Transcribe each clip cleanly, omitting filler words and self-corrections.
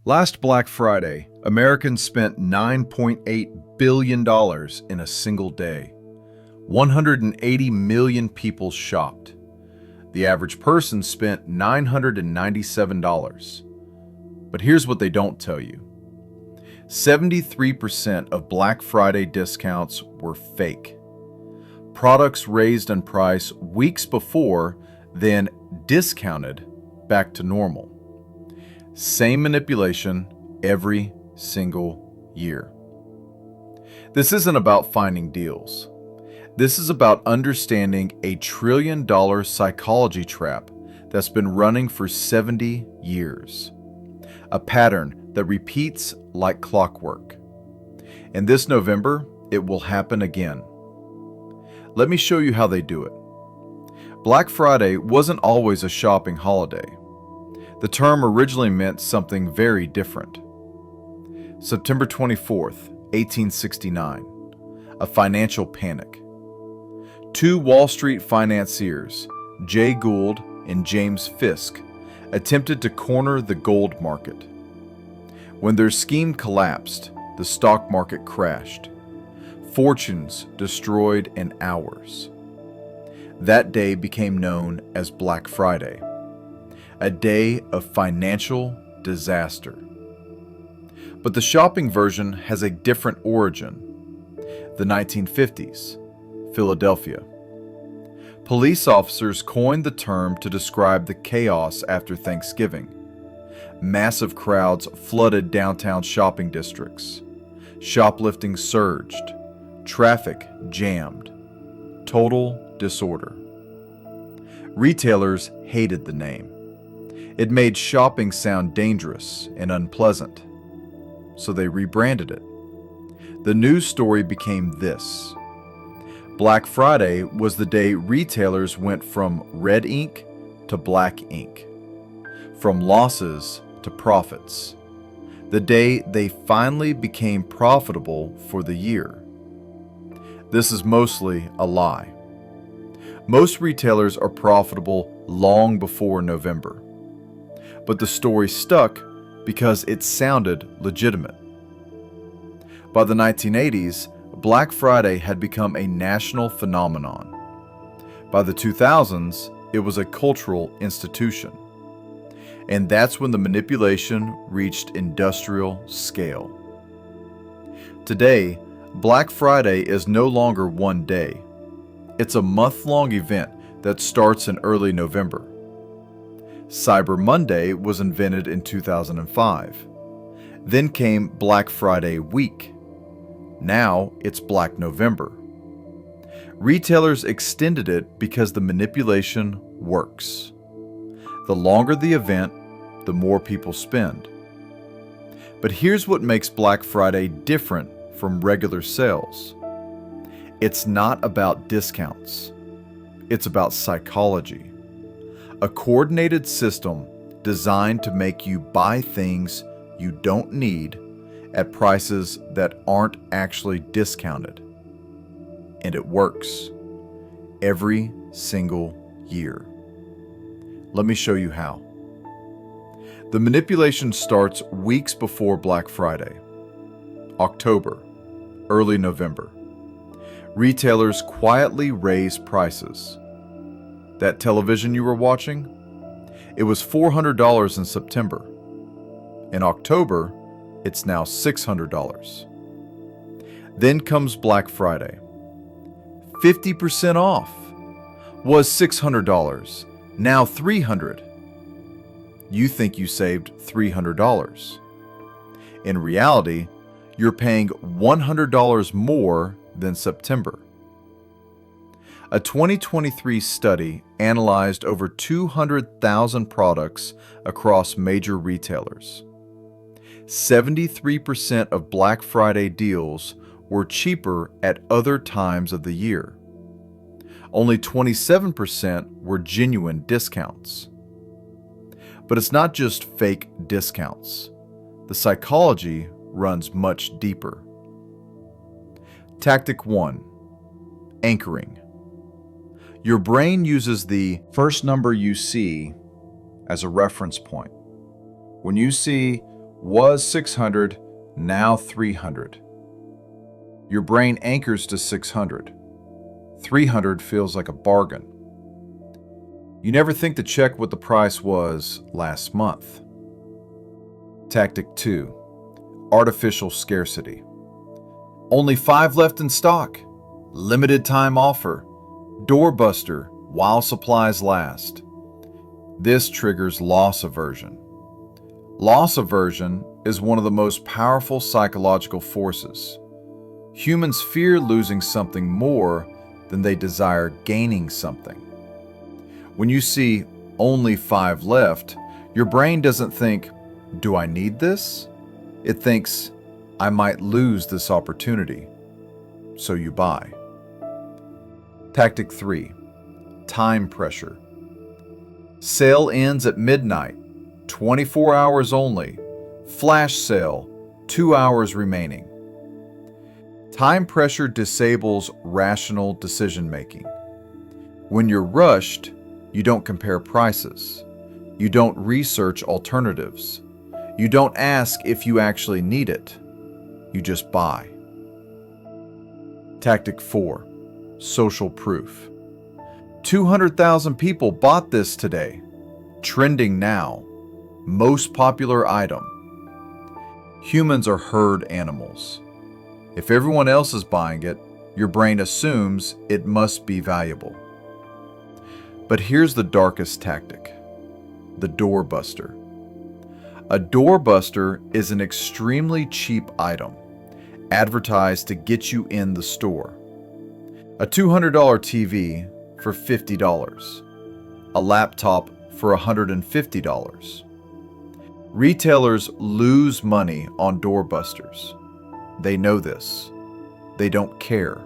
Last Black Friday, Americans spent $9.8 billion in a single day. 180 million people shopped. The average person spent $997. But here's what they don't tell you. 73% of Black Friday discounts were fake. Products raised in price weeks before, then discounted back to normal. Same manipulation every single year. This isn't about finding deals. This is about understanding a $1 trillion psychology trap that's been running for 70 years. A pattern that repeats like clockwork. And this November, it will happen again. Let me show you how they do it. Black Friday wasn't always a shopping holiday. The term originally meant something very different. September 24th, 1869, a financial panic. Two Wall Street financiers, Jay Gould and James Fisk, attempted to corner the gold market. When their scheme collapsed, the stock market crashed. Fortunes destroyed in hours. That day became known as Black Friday, a day of financial disaster. But the shopping version has a different origin. The 1950s, Philadelphia. Police officers coined the term to describe the chaos after Thanksgiving. Massive crowds flooded downtown shopping districts. Shoplifting surged. Traffic jammed. Total disorder. Retailers hated the name. It made shopping sound dangerous and unpleasant, so they rebranded it. The news story became this. Black Friday was the day retailers went from red ink to black ink, from losses to profits. The day they finally became profitable for the year. This is mostly a lie. Most retailers are profitable long before November. But the story stuck because it sounded legitimate. By the 1980s, Black Friday had become a national phenomenon. By the 2000s, it was a cultural institution. And that's when the manipulation reached industrial scale. Today, Black Friday is no longer one day. It's a month-long event that starts in early November. Cyber Monday was invented in 2005. Then came Black Friday week. Now it's Black November. Retailers extended it because the manipulation works. The longer the event, the more people spend. But here's what makes Black Friday different from regular sales. It's not about discounts. It's about psychology. A coordinated system designed to make you buy things you don't need at prices that aren't actually discounted. And it works every single year. Let me show you how. The manipulation starts weeks before Black Friday. October, early November. Retailers quietly raise prices. That television you were watching? It was $400 in September. In October, it's now $600. Then comes Black Friday. 50% off. Was $600, now $300. You think you saved $300. In reality, you're paying $100 more than September. A 2023 study analyzed over 200,000 products across major retailers. 73% of Black Friday deals were cheaper at other times of the year. Only 27% were genuine discounts. But it's not just fake discounts. The psychology runs much deeper. Tactic 1. Anchoring. Your brain uses the first number you see as a reference point. When you see Was 600, now 300. Your brain anchors to 600. 300 feels like a bargain. You never think to check what the price was last month. Tactic 2. Artificial scarcity. Only 5 left in stock. Limited time offer. Doorbuster while supplies last. This triggers loss aversion. Loss aversion is one of the most powerful psychological forces. Humans fear losing something more than they desire gaining something. When you see only 5 left, your brain doesn't think, "Do I need this?" It thinks, "I might lose this opportunity." So you buy. Tactic 3. Time pressure. Sale ends at midnight. 24 hours only. Flash sale. 2 hours remaining. Time pressure disables rational decision making. When you're rushed, you don't compare prices. You don't research alternatives. You don't ask if you actually need it. You just buy. Tactic 4. Social proof. 200,000 people bought this today. Trending now. Most popular item. Humans are herd animals. If everyone else is buying it, your brain assumes it must be valuable. But here's the darkest tactic. The doorbuster. A doorbuster is an extremely cheap item, advertised to get you in the store. A $200 TV for $50. A laptop for $150. Retailers lose money on doorbusters. They know this. They don't care.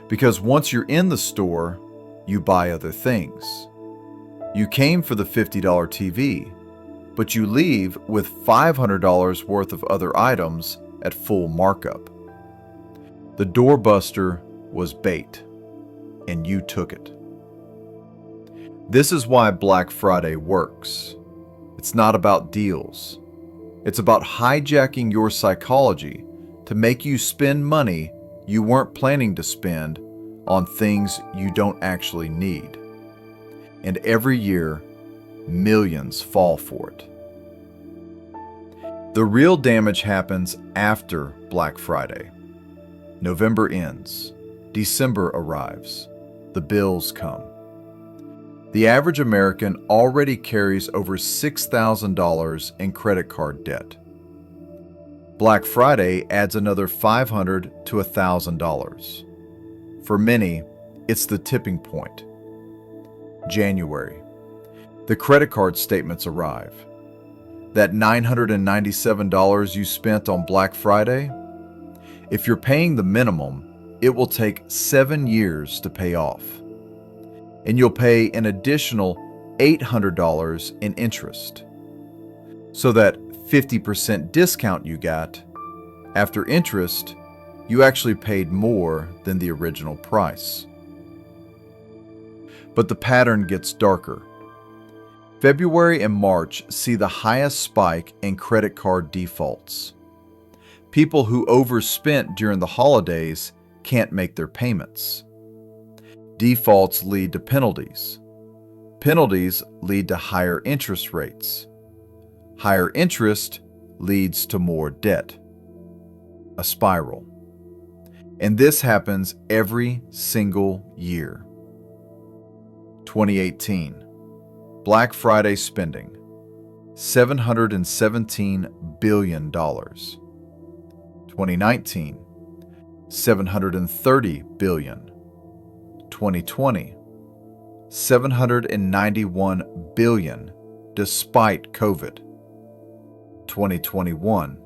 Because once you're in the store, you buy other things. You came for the $50 TV, but you leave with $500 worth of other items at full markup. The doorbuster was bait, and you took it. This is why Black Friday works. It's not about deals. It's about hijacking your psychology to make you spend money you weren't planning to spend on things you don't actually need. And every year, millions fall for it. The real damage happens after Black Friday. November ends. December arrives. The bills come. The average American already carries over $6,000 in credit card debt. Black Friday adds another $500 to $1,000. For many, it's the tipping point. January. The credit card statements arrive. That $997 you spent on Black Friday? If you're paying the minimum, it will take 7 years to pay off. And you'll pay an additional $800 in interest. So that 50% discount you got, after interest, you actually paid more than the original price. But the pattern gets darker. February and March see the highest spike in credit card defaults. People who overspent during the holidays can't make their payments. Defaults lead to penalties. Penalties lead to higher interest rates. Higher interest leads to more debt. A spiral. And this happens every single year. 2018. Black Friday spending. $717 billion. 2019. $730 billion. 2020. $791 billion despite COVID. 2021.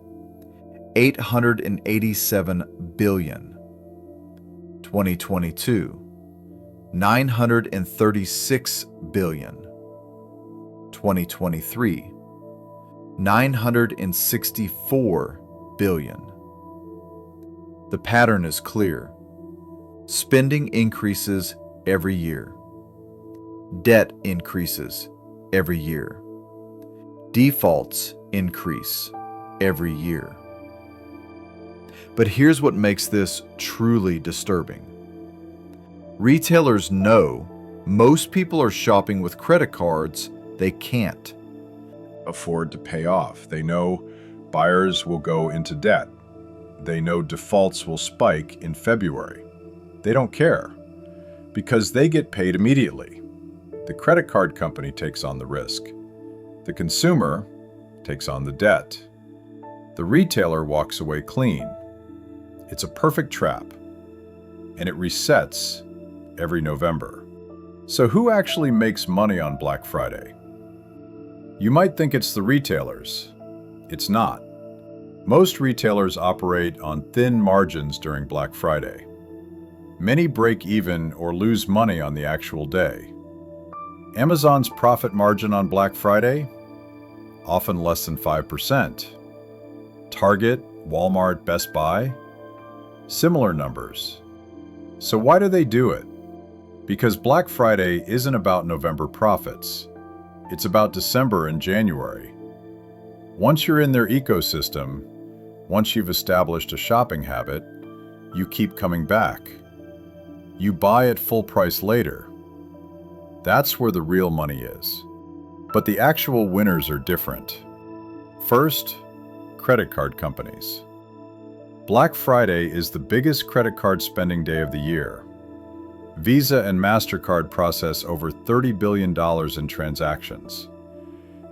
$887 billion. 2022. $936 billion. 2023. $964 billion. The pattern is clear. Spending increases every year. Debt increases every year. Defaults increase every year. But here's what makes this truly disturbing. Retailers know most people are shopping with credit cards they can't afford to pay off. They know buyers will go into debt. They know defaults will spike in February. They don't care because they get paid immediately. The credit card company takes on the risk. The consumer takes on the debt. The retailer walks away clean. It's a perfect trap, and it resets every November. So who actually makes money on Black Friday? You might think it's the retailers. It's not. Most retailers operate on thin margins during Black Friday. Many break even or lose money on the actual day. Amazon's profit margin on Black Friday? Often less than 5%. Target, Walmart, Best Buy? Similar numbers. So why do they do it? Because Black Friday isn't about November profits. It's about December and January. Once you're in their ecosystem, once you've established a shopping habit, you keep coming back. You buy at full price later. That's where the real money is. But the actual winners are different. First, credit card companies. Black Friday is the biggest credit card spending day of the year. Visa and MasterCard process over $30 billion in transactions.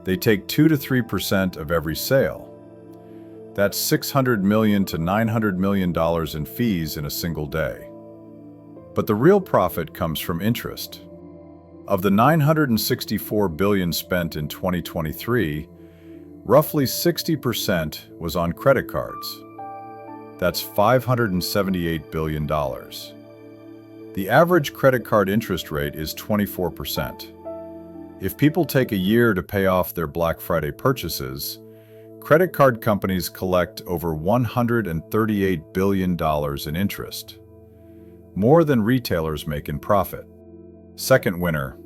They take 2 to 3% of every sale. That's $600 million to $900 million in fees in a single day. But the real profit comes from interest. Of the $964 billion spent in 2023, roughly 60% was on credit cards. That's $578 billion. The average credit card interest rate is 24%. If people take a year to pay off their Black Friday purchases, credit card companies collect over $138 billion in interest, more than retailers make in profit. Second winner,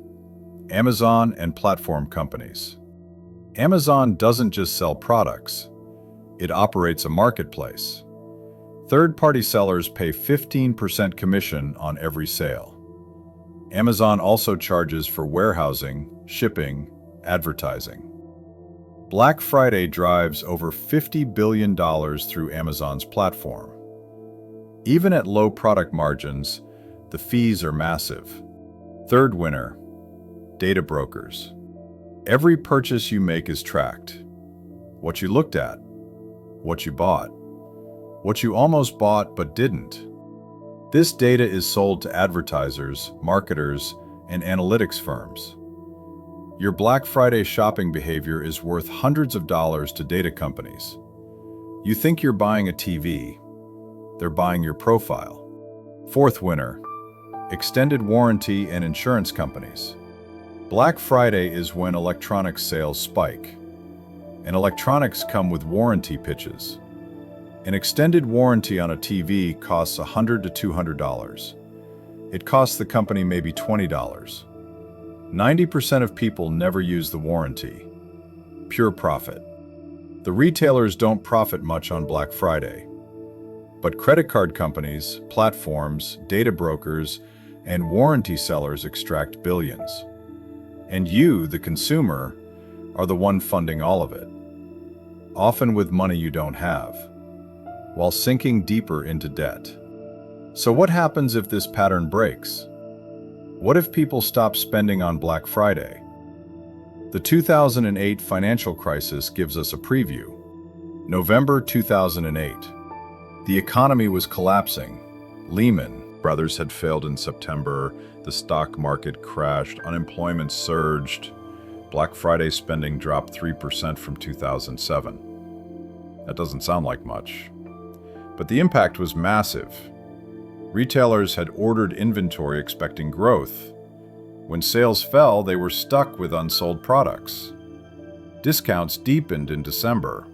Amazon and platform companies. Amazon doesn't just sell products, it operates a marketplace. Third-party sellers pay 15% commission on every sale. Amazon also charges for warehousing, shipping, advertising. Black Friday drives over $50 billion through Amazon's platform. Even at low product margins, the fees are massive. Third winner, data brokers. Every purchase you make is tracked. What you looked at, what you bought, what you almost bought but didn't. This data is sold to advertisers, marketers, and analytics firms. Your Black Friday shopping behavior is worth hundreds of dollars to data companies. You think you're buying a TV. They're buying your profile. Fourth winner, extended warranty and insurance companies. Black Friday is when electronics sales spike. And electronics come with warranty pitches. An extended warranty on a TV costs $100 to $200. It costs the company maybe $20. 90% of people never use the warranty. Pure profit. The retailers don't profit much on Black Friday. But credit card companies, platforms, data brokers, and warranty sellers extract billions. And you, the consumer, are the one funding all of it. Often with money you don't have, while sinking deeper into debt. So what happens if this pattern breaks? What if people stop spending on Black Friday? The 2008 financial crisis gives us a preview. November 2008. The economy was collapsing. Lehman Brothers had failed in September. The stock market crashed. Unemployment surged. Black Friday spending dropped 3% from 2007. That doesn't sound like much. But the impact was massive. Retailers had ordered inventory expecting growth. When sales fell, they were stuck with unsold products. Discounts deepened in December.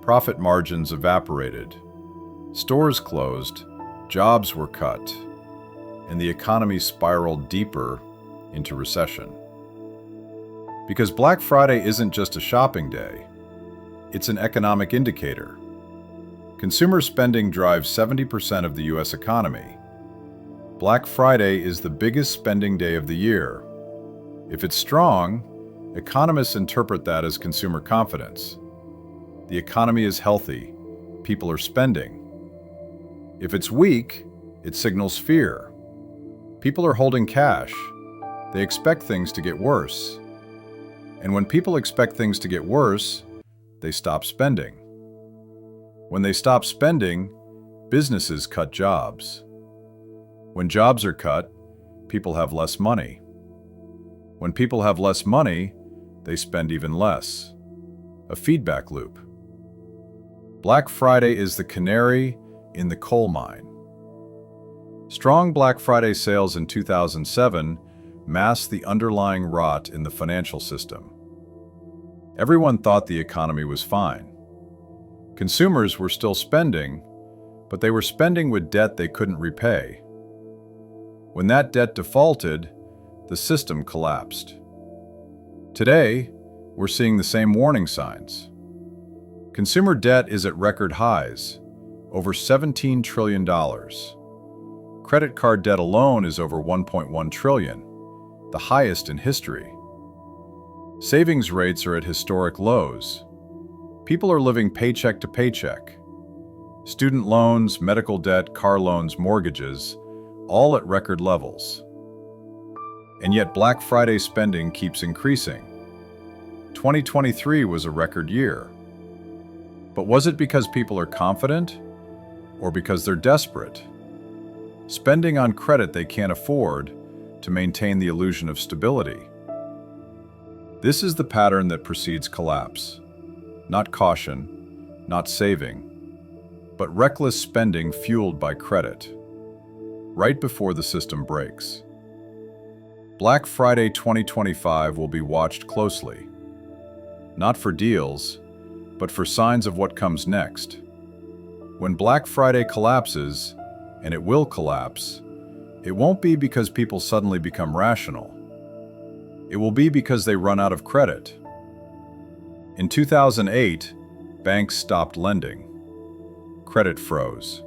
Profit margins evaporated. Stores closed, jobs were cut, and the economy spiraled deeper into recession. Because Black Friday isn't just a shopping day. It's an economic indicator. Consumer spending drives 70% of the U.S. economy. Black Friday is the biggest spending day of the year. If it's strong, economists interpret that as consumer confidence. The economy is healthy. People are spending. If it's weak, it signals fear. People are holding cash. They expect things to get worse. And when people expect things to get worse, they stop spending. When they stop spending, businesses cut jobs. When jobs are cut, people have less money. When people have less money, they spend even less. A feedback loop. Black Friday is the canary in the coal mine. Strong Black Friday sales in 2007 masked the underlying rot in the financial system. Everyone thought the economy was fine. Consumers were still spending, but they were spending with debt they couldn't repay. When that debt defaulted, the system collapsed. Today, we're seeing the same warning signs. Consumer debt is at record highs, over $17 trillion. Credit card debt alone is over $1.1 trillion, the highest in history. Savings rates are at historic lows. People are living paycheck to paycheck. Student loans, medical debt, car loans, mortgages, all at record levels. And yet Black Friday spending keeps increasing. 2023 was a record year. But was it because people are confident or because they're desperate? Spending on credit they can't afford to maintain the illusion of stability. This is the pattern that precedes collapse. Not caution, not saving, but reckless spending fueled by credit, right before the system breaks. Black Friday 2025 will be watched closely, not for deals, but for signs of what comes next. When Black Friday collapses, and it will collapse, it won't be because people suddenly become rational. It will be because they run out of credit. In 2008, banks stopped lending. Credit froze.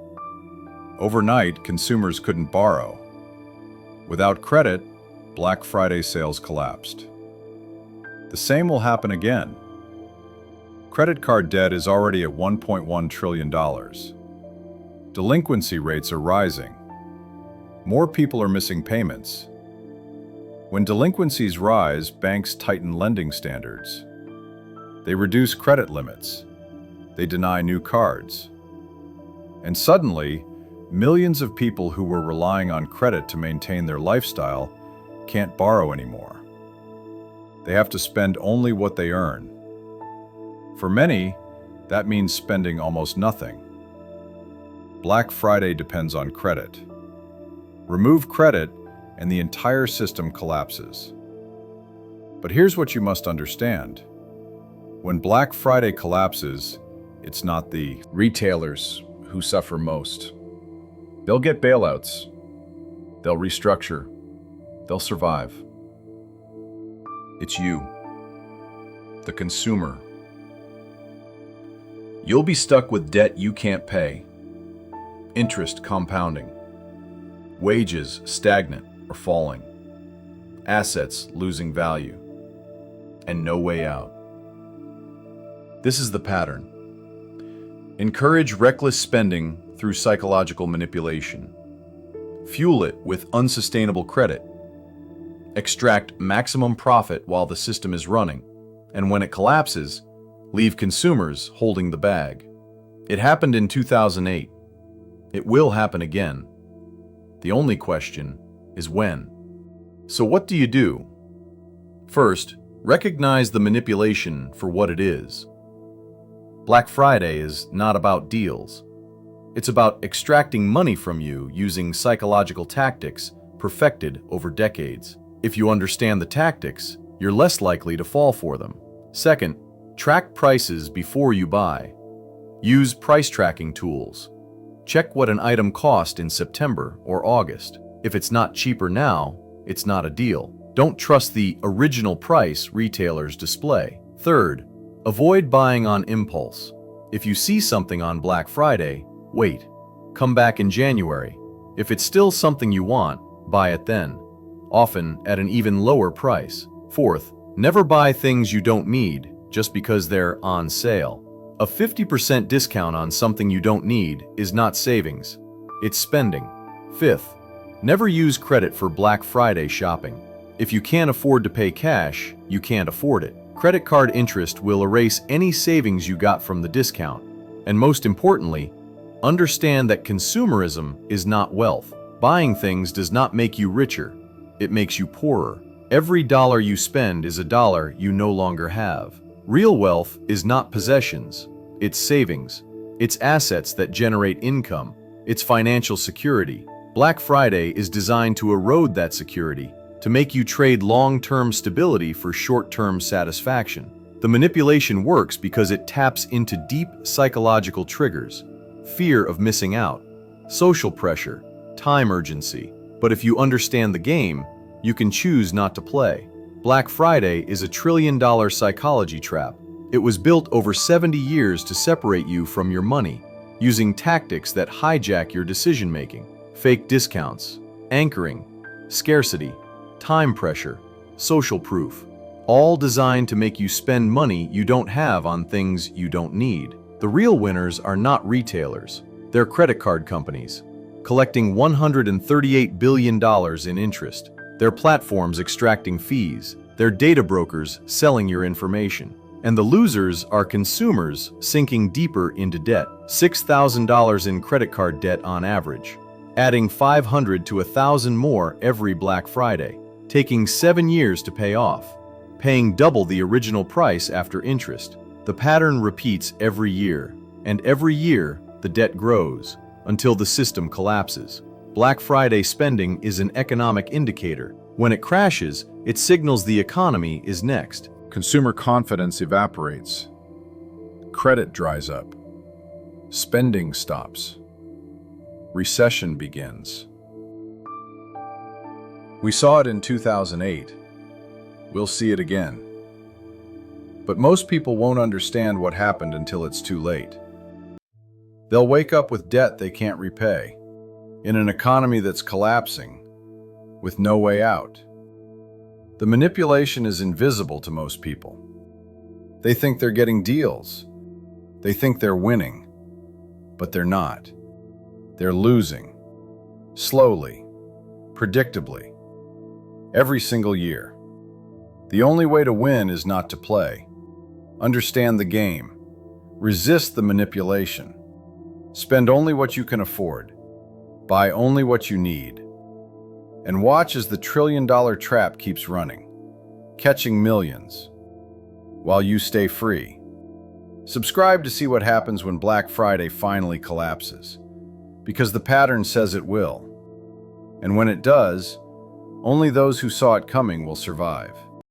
Overnight, consumers couldn't borrow. Without credit, Black Friday sales collapsed. The same will happen again. Credit card debt is already at $1.1 trillion. Delinquency rates are rising. More people are missing payments. When delinquencies rise, banks tighten lending standards. They reduce credit limits. They deny new cards. And suddenly, millions of people who were relying on credit to maintain their lifestyle can't borrow anymore. They have to spend only what they earn. For many, that means spending almost nothing. Black Friday depends on credit. Remove credit, and the entire system collapses. But here's what you must understand. When Black Friday collapses, it's not the retailers who suffer most. They'll get bailouts. They'll restructure. They'll survive. It's you, the consumer. You'll be stuck with debt you can't pay, interest compounding, wages stagnant or falling, assets losing value, and no way out. This is the pattern. Encourage reckless spending through psychological manipulation. Fuel it with unsustainable credit. Extract maximum profit while the system is running, and when it collapses, leave consumers holding the bag. It happened in 2008. It will happen again. The only question is when. So what do you do? First, recognize the manipulation for what it is. Black Friday is not about deals. It's about extracting money from you using psychological tactics perfected over decades. If you understand the tactics, you're less likely to fall for them. Second, track prices before you buy. Use price tracking tools. Check what an item cost in September or August. If it's not cheaper now, it's not a deal. Don't trust the original price retailers display. Third, Avoid buying on impulse. If you see something on Black Friday, wait. Come back in January. If it's still something you want, buy it then, often at an even lower price. Fourth, never buy things you don't need just because they're on sale. A 50% discount on something you don't need is not savings, it's spending. Fifth, never use credit for Black Friday shopping. If you can't afford to pay cash, you can't afford it. Credit card interest will erase any savings you got from the discount. And most importantly, understand that consumerism is not wealth. Buying things does not make you richer, it makes you poorer. Every dollar you spend is a dollar you no longer have. Real wealth is not possessions, it's savings. It's assets that generate income. It's financial security. Black Friday is designed to erode that security, to make you trade long-term stability for short-term satisfaction. The manipulation works because it taps into deep psychological triggers: fear of missing out, social pressure, time urgency. But if you understand the game, you can choose not to play. Black Friday is a trillion-dollar psychology trap. It was built over 70 years to separate you from your money, using tactics that hijack your decision-making. Fake discounts, anchoring, scarcity, time pressure, social proof, all designed to make you spend money you don't have on things you don't need. The real winners are not retailers, they're credit card companies, collecting $138 billion in interest. They're platforms extracting fees, they're data brokers selling your information. And the losers are consumers sinking deeper into debt. $6,000 in credit card debt on average, adding $500 to $1,000 more every Black Friday, taking 7 years to pay off, paying double the original price after interest. The pattern repeats every year, and every year the debt grows until the system collapses. Black Friday spending is an economic indicator. When it crashes, it signals the economy is next. Consumer confidence evaporates. Credit dries up. Spending stops. Recession begins. We saw it in 2008. We'll see it again. But most people won't understand what happened until it's too late. They'll wake up with debt they can't repay, in an economy that's collapsing, with no way out. The manipulation is invisible to most people. They think they're getting deals. They think they're winning. But they're not. They're losing. Slowly. Predictably. Every single year. The only way to win is not to play. Understand the game. Resist the manipulation. Spend only what you can afford. Buy only what you need. And watch as the trillion-dollar trap keeps running, catching millions, while you stay free. Subscribe to see what happens when Black Friday finally collapses, because the pattern says it will. And when it does, only those who saw it coming will survive.